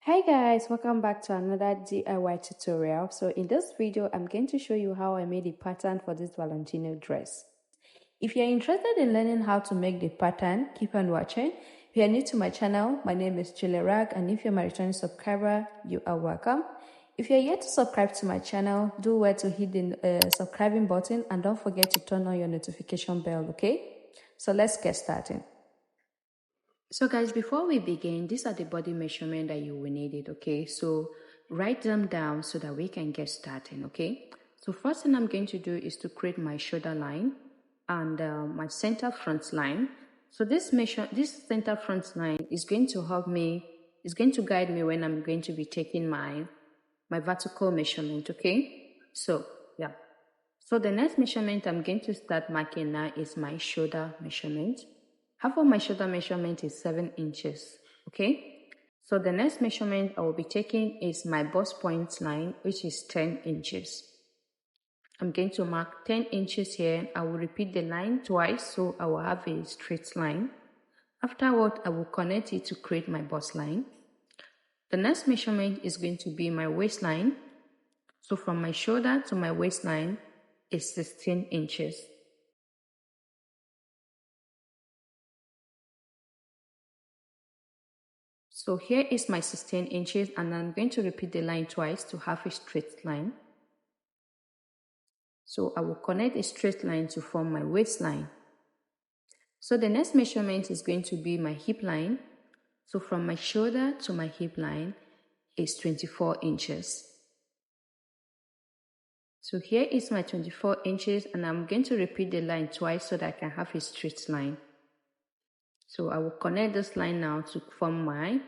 Hi guys, welcome back to another DIY tutorial. So in this video, I'm going to show you how I made a pattern for this Valentino dress. If you're interested in learning how to make the pattern, keep on watching. If you're new to my channel, my name is Juliet, and if you're my returning subscriber, you are welcome. If you're yet to subscribe to my channel, do well to hit the subscribing button and don't forget to turn on your notification bell, okay? So let's get started. So guys, before we begin, these are the body measurement that you will need it, okay? So write them down so that we can get started, okay? So first thing I'm going to do is to create my shoulder line and my center front line. So this center front line is going to help me, is going to guide me when I'm going to be taking my vertical measurement, okay? So yeah. So the next measurement I'm going to start marking now is my shoulder measurement. Half of my shoulder measurement is 7 inches, okay? So the next measurement I will be taking is my bust point line, which is 10 inches. I'm going to mark 10 inches here. I will repeat the line twice, so I will have a straight line. Afterward, I will connect it to create my bust line. The next measurement is going to be my waistline. So from my shoulder to my waistline is 16 inches. So here is my 16 inches, and I'm going to repeat the line twice to have a straight line. So I will connect a straight line to form my waistline. So the next measurement is going to be my hip line. So from my shoulder to my hip line is 24 inches. So here is my 24 inches, and I'm going to repeat the line twice so that I can have a straight line. So I will connect this line now to form my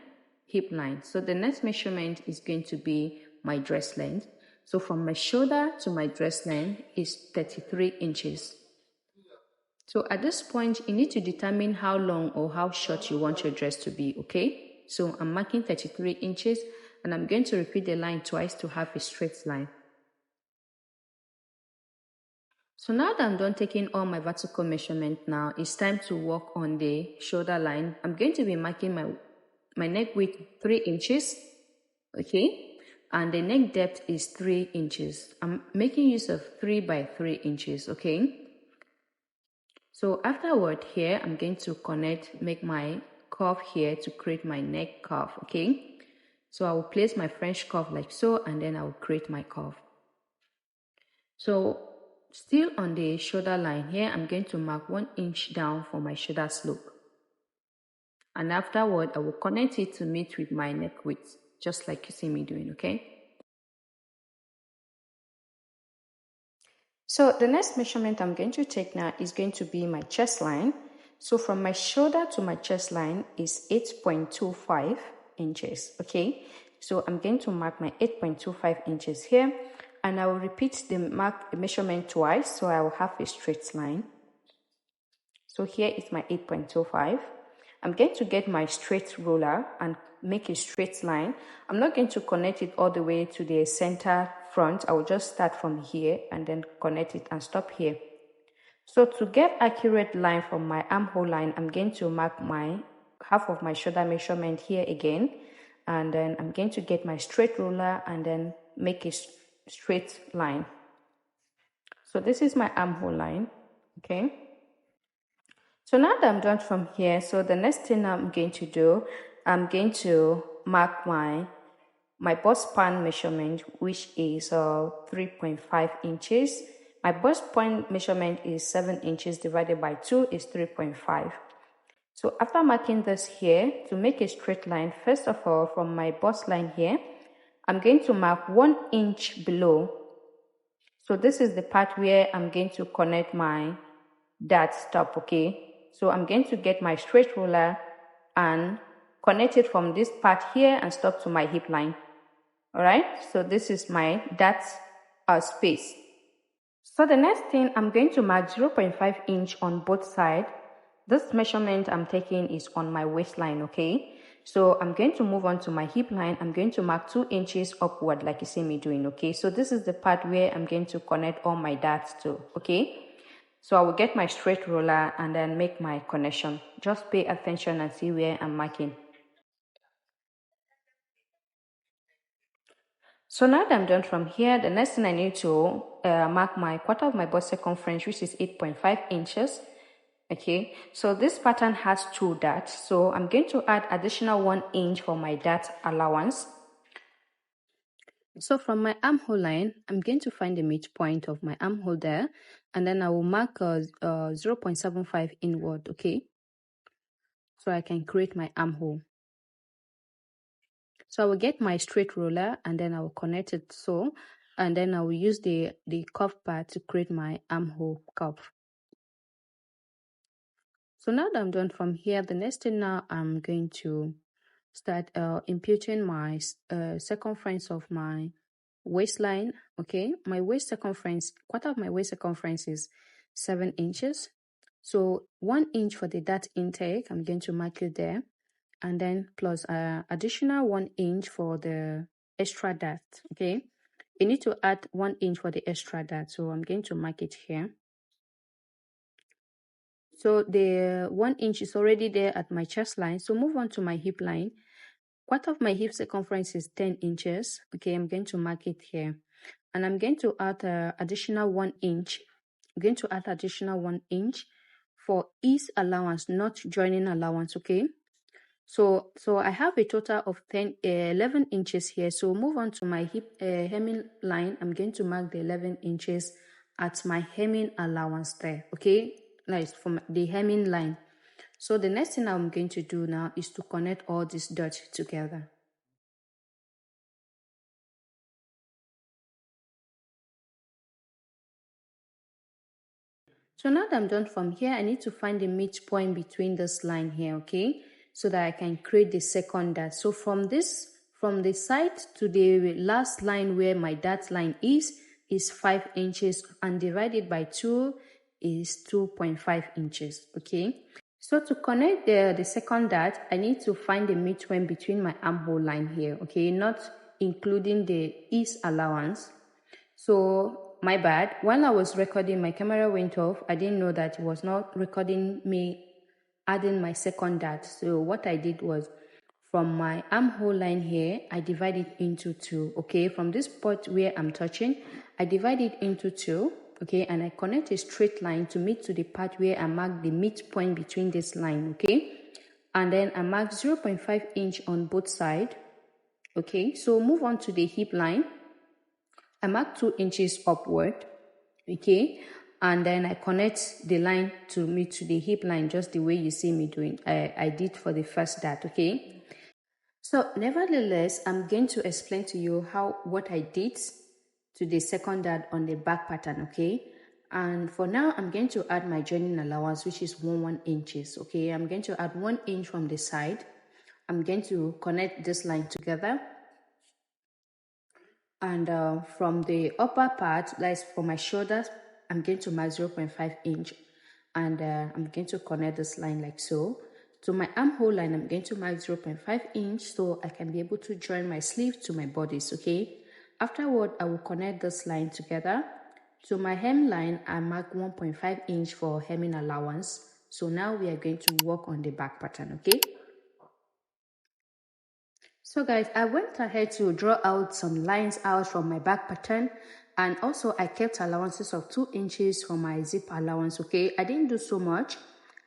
hip line. So the next measurement is going to be my dress length. So from my shoulder to my dress length is 33 inches. So at this point, you need to determine how long or how short you want your dress to be, okay? So I'm marking 33 inches, and I'm going to repeat the line twice to have a straight line. So now that I'm done taking all my vertical measurement now, it's time to work on the shoulder line. I'm going to be marking my neck width 3 inches, okay? And the neck depth is 3 inches. I'm making use of 3 by 3 inches, okay? So afterward here, I'm going to make my curve here to create my neck curve, okay? So I will place my French curve like so, and then I will create my curve. So still on the shoulder line here, I'm going to mark 1 inch down for my shoulder slope. And afterward, I will connect it to meet with my neck width, just like you see me doing, okay? So the next measurement I'm going to take now is going to be my chest line. So from my shoulder to my chest line is 8.25 inches, okay? So I'm going to mark my 8.25 inches here, and I will repeat the measurement twice, so I will have a straight line. So here is my 8.25. I'm going to get my straight ruler and make a straight line. I'm not going to connect it all the way to the center front. I will just start from here and then connect it and stop here. So to get accurate line from my armhole line, I'm going to mark my half of my shoulder measurement here again. And then I'm going to get my straight ruler and then make a straight line. So this is my armhole line, okay? So now that I'm done from here, so the next thing I'm going to do, I'm going to mark my bust span measurement, which is 3.5 inches. My bust point measurement is 7 inches divided by 2 is 3.5. So after marking this here, to make a straight line, first of all, from my bust line here, I'm going to mark 1 inch below. So this is the part where I'm going to connect my dart stop, okay? So I'm going to get my straight ruler and connect it from this part here and stop to my hip line. All right, so this is my dart space. So the next thing, I'm going to mark 0.5 inch on both sides. This measurement I'm taking is on my waistline, okay? So I'm going to move on to my hip line. I'm going to mark 2 inches upward like you see me doing, okay? So this is the part where I'm going to connect all my darts to, okay? So I will get my straight ruler and then make my connection. Just pay attention and see where I'm marking. So now that I'm done from here, the next thing I need to mark my quarter of my bust circumference, which is 8.5 inches. Okay, so this pattern has 2 darts, so I'm going to add additional 1 inch for my dart allowance. So from my armhole line, I'm going to find the midpoint of my armhole there, and then I will mark 0.75 inward, okay? So I can create my armhole. So I will get my straight ruler and then I will connect it so, and then I will use the curve part to create my armhole curve. So now that I'm done from here, the next thing now I'm going to start imputing my circumference of my waistline. Okay, my waist circumference, quarter of my waist circumference is 7 inches. So 1 inch for the dart intake, I'm going to mark it there, and then plus additional 1 inch for the extra dart. Okay, you need to add 1 inch for the extra dart, so I'm going to mark it here. So the 1 inch is already there at my chest line. So move on to my hip line. Quarter of my hip circumference is 10 inches. Okay, I'm going to mark it here. And I'm going to add additional 1 inch. I'm going to add additional 1 inch for ease allowance, not joining allowance, okay? So I have a total of 11 inches here. So move on to my hip hemming line. I'm going to mark the 11 inches at my hemming allowance there, okay? Nice, from the hemming line. So the next thing I'm going to do now is to connect all these dots together. So now that I'm done from here, I need to find the midpoint between this line here, okay? So that I can create the second dart. So from the side to the last line where my dart line is 5 inches, and divided by 2 is 2.5 inches, okay? So to connect the second dart, I need to find the midpoint between my armhole line here, okay? Not including the ease allowance. So my bad, while I was recording, my camera went off. I didn't know that it was not recording me adding my second dart. So what I did was, from my armhole line here, I divide it into 2, okay? From this spot where I'm touching, I divide it into 2, okay? And I connect a straight line to meet to the part where I mark the midpoint between this line, okay? And then I mark 0.5 inch on both sides, okay? So move on to the hip line. I mark 2 inches upward, okay? And then I connect the line to meet to the hip line, just the way you see me doing. I did for the first dart, okay? So nevertheless, I'm going to explain to you what I did to the second dart on the back pattern, okay? And for now, I'm going to add my joining allowance, which is 1 inches, okay? I'm going to add 1 inch from the side. I'm going to connect this line together. And from the upper part, that's for my shoulders, I'm going to mark 0.5 inch. And I'm going to connect this line like so. To my armhole line, I'm going to mark 0.5 inch so I can be able to join my sleeve to my bodice, okay? Afterward, I will connect this line together. To my hem line, I mark 1.5 inch for hemming allowance. So now we are going to work on the back pattern, okay? So guys, I went ahead to draw out some lines out from my back pattern, and also I kept allowances of 2 inches for my zip allowance, okay? I didn't do so much.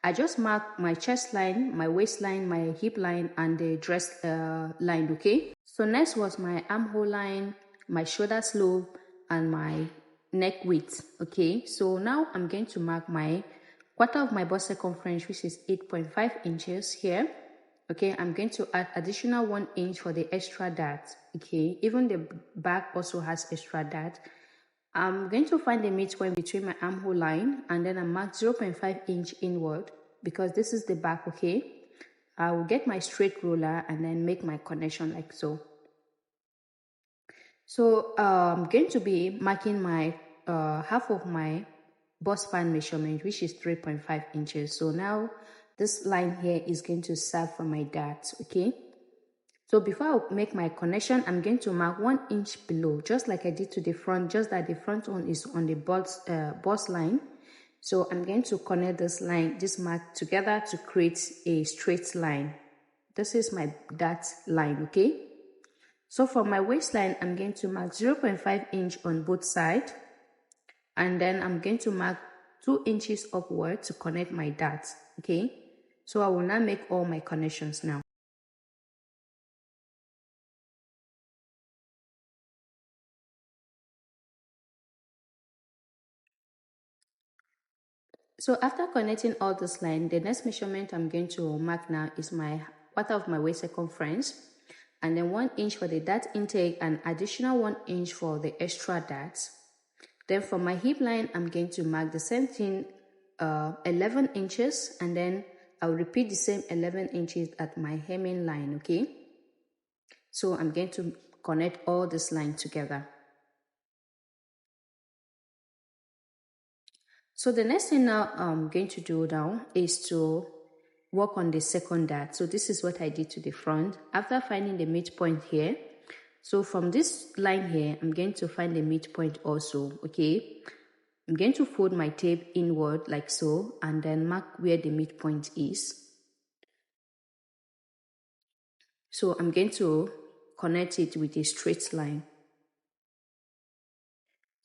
I just marked my chest line, my waistline, my hip line, and the dress line, okay? So next was my armhole line, my shoulder slope, and my neck width, okay? So now I'm going to mark my quarter of my bust circumference, which is 8.5 inches here. Okay, I'm going to add additional 1 inch for the extra dart, okay? Even the back also has extra dart. I'm going to find the midpoint between my armhole line, and then I mark 0.5 inch inward because this is the back, okay? I will get my straight ruler and then make my connection like so. So I'm going to be marking my half of my bust span measurement, which is 3.5 inches. So now this line here is going to serve for my dart, okay? So before I make my connection, I'm going to mark 1 inch below, just like I did to the front, just that the front one is on the bust line. So I'm going to connect this line, this mark together to create a straight line. This is my dart line, okay? So for my waistline, I'm going to mark 0.5 inch on both sides, and then I'm going to mark 2 inches upward to connect my darts. Okay, so I will now make all my connections now. So after connecting all this line, the next measurement I'm going to mark now is my quarter of my waist circumference, and then 1 inch for the dart intake and additional 1 inch for the extra darts. Then for my hip line, I'm going to mark the same thing, 11 inches, and then I'll repeat the same 11 inches at my hemming line, okay? So I'm going to connect all this line together. So the next thing now I'm going to do now is to work on the second dart. So this is what I did to the front. After finding the midpoint here, so from this line here, I'm going to find the midpoint also, okay? I'm going to fold my tape inward like so, and then mark where the midpoint is. So I'm going to connect it with a straight line.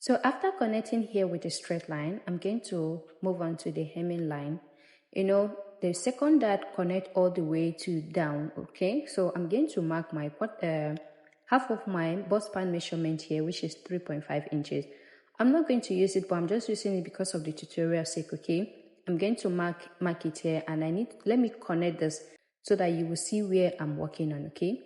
So after connecting here with a straight line, I'm going to move on to the hemming line. You know, the second dart connect all the way to down, okay? So I'm going to mark my half of my bust span measurement here, which is 3.5 inches. I'm not going to use it, but I'm just using it because of the tutorial sake, okay? I'm going to mark it here, and let me connect this so that you will see where I'm working on, okay?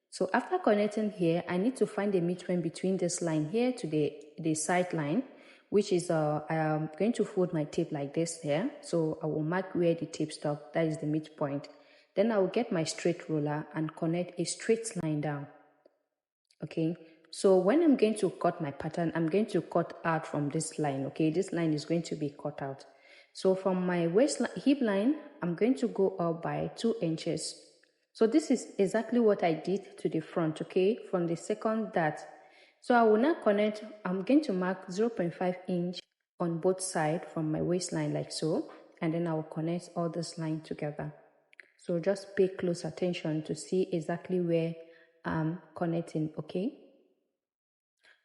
So after connecting here, I need to find the midpoint between this line here to the side line, which is I am going to fold my tape like this here. So I will mark where the tape stops, that is the midpoint. Then I will get my straight ruler and connect a straight line down. Okay, so when I'm going to cut my pattern, I'm going to cut out from this line. Okay, this line is going to be cut out. So from my hip line, I'm going to go up by 2 inches. So this is exactly what I did to the front, okay, from the second dart. So I will now connect, I'm going to mark 0.5 inch on both sides from my waistline like so, and then I will connect all this line together. So just pay close attention to see exactly where I'm connecting, okay?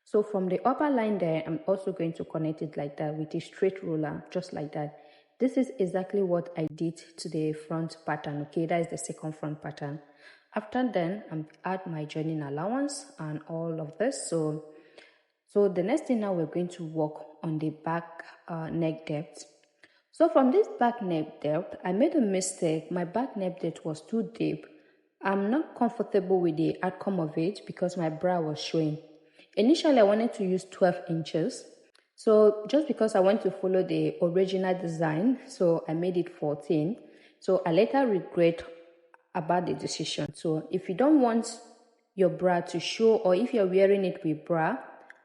So from the upper line there, I'm also going to connect it like that with a straight ruler, just like that. This is exactly what I did to the front pattern, okay? That is the second front pattern. After then, I'm add my joining allowance and all of this. So the next thing now, we're going to work on the back neck depth. So from this back neck depth, I made a mistake. My back neck depth was too deep. I'm not comfortable with the outcome of it because my bra was showing. Initially, I wanted to use 12 inches. So just because I want to follow the original design, so I made it 14. So I later regret about the decision. So if you don't want your bra to show, or if you're wearing it with bra,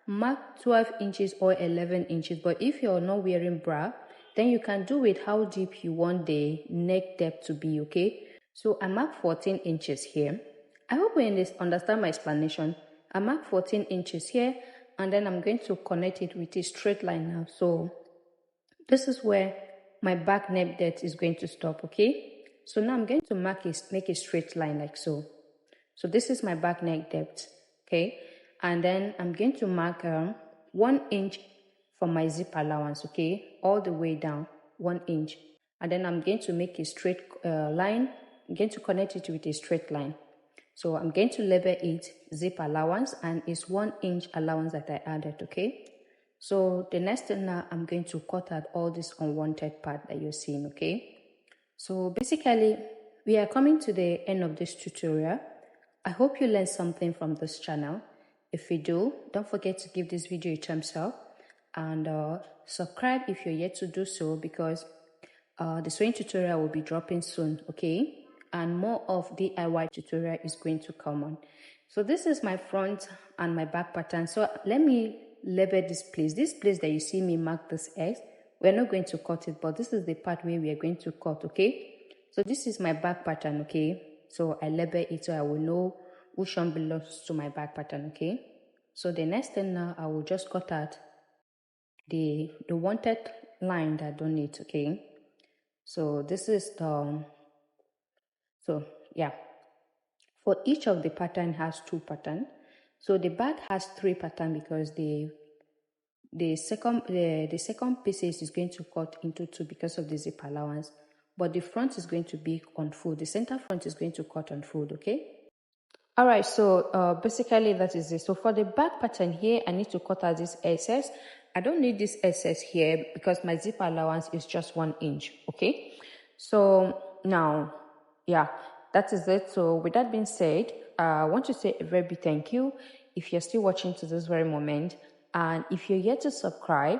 mark 12 inches or 11 inches. But if you're not wearing bra, then you can do it how deep you want the neck depth to be, okay? So I mark 14 inches here. I hope you understand my explanation. I mark 14 inches here, and then I'm going to connect it with a straight line now. So this is where my back neck depth is going to stop, okay? So now I'm going to make a straight line like so. So this is my back neck depth, okay? And then I'm going to mark 1 inch for my zip allowance, okay? All the way down, 1 inch. And then I'm going to make a straight line. I'm going to connect it with a straight line. So I'm going to label it zip allowance, and it's 1 inch allowance that I added, okay? So the next thing now, I'm going to cut out all this unwanted part that you're seeing, okay? So basically, we are coming to the end of this tutorial. I hope you learned something from this channel. If you do, don't forget to give this video a thumbs up, and subscribe if you're yet to do so, because the sewing tutorial will be dropping soon, okay? And more of DIY tutorial is going to come on. So this is my front and my back pattern. So let me label this place. This place that you see me mark this X, we're not going to cut it, but this is the part where we are going to cut, okay? So this is my back pattern, okay? So I label it so I will know which one belongs to my back pattern, okay? So the next thing now, I will just cut out the wanted line that I don't need, okay? So this is the, so yeah. For each of the pattern has 2 pattern. So the back has 3 pattern because the second pieces is going to cut into 2 because of the zip allowance, but the front is going to be on fold. The center front is going to cut on fold. Okay. All right, so basically that is it. So for the back pattern here, I need to cut out this excess. I don't need this excess here because my zip allowance is just 1 inch. Okay, so now, yeah, that is it. So with that being said, I want to say a very big thank you if you're still watching to this very moment, and if you're yet to subscribe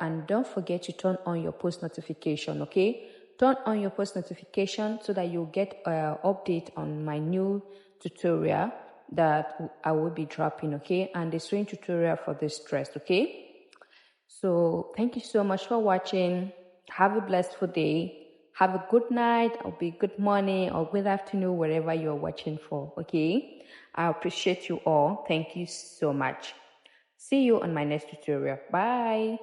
and don't forget to turn on your post notification. Okay, turn on your post notification so that you'll get an update on my new tutorial that I will be dropping. Okay, and the sewing tutorial for this dress. Okay, so thank you so much for watching. Have a blessed day. Have a good night, or be good morning, or good afternoon, wherever you're watching for. Okay, I appreciate you all. Thank you so much. See you on my next tutorial. Bye.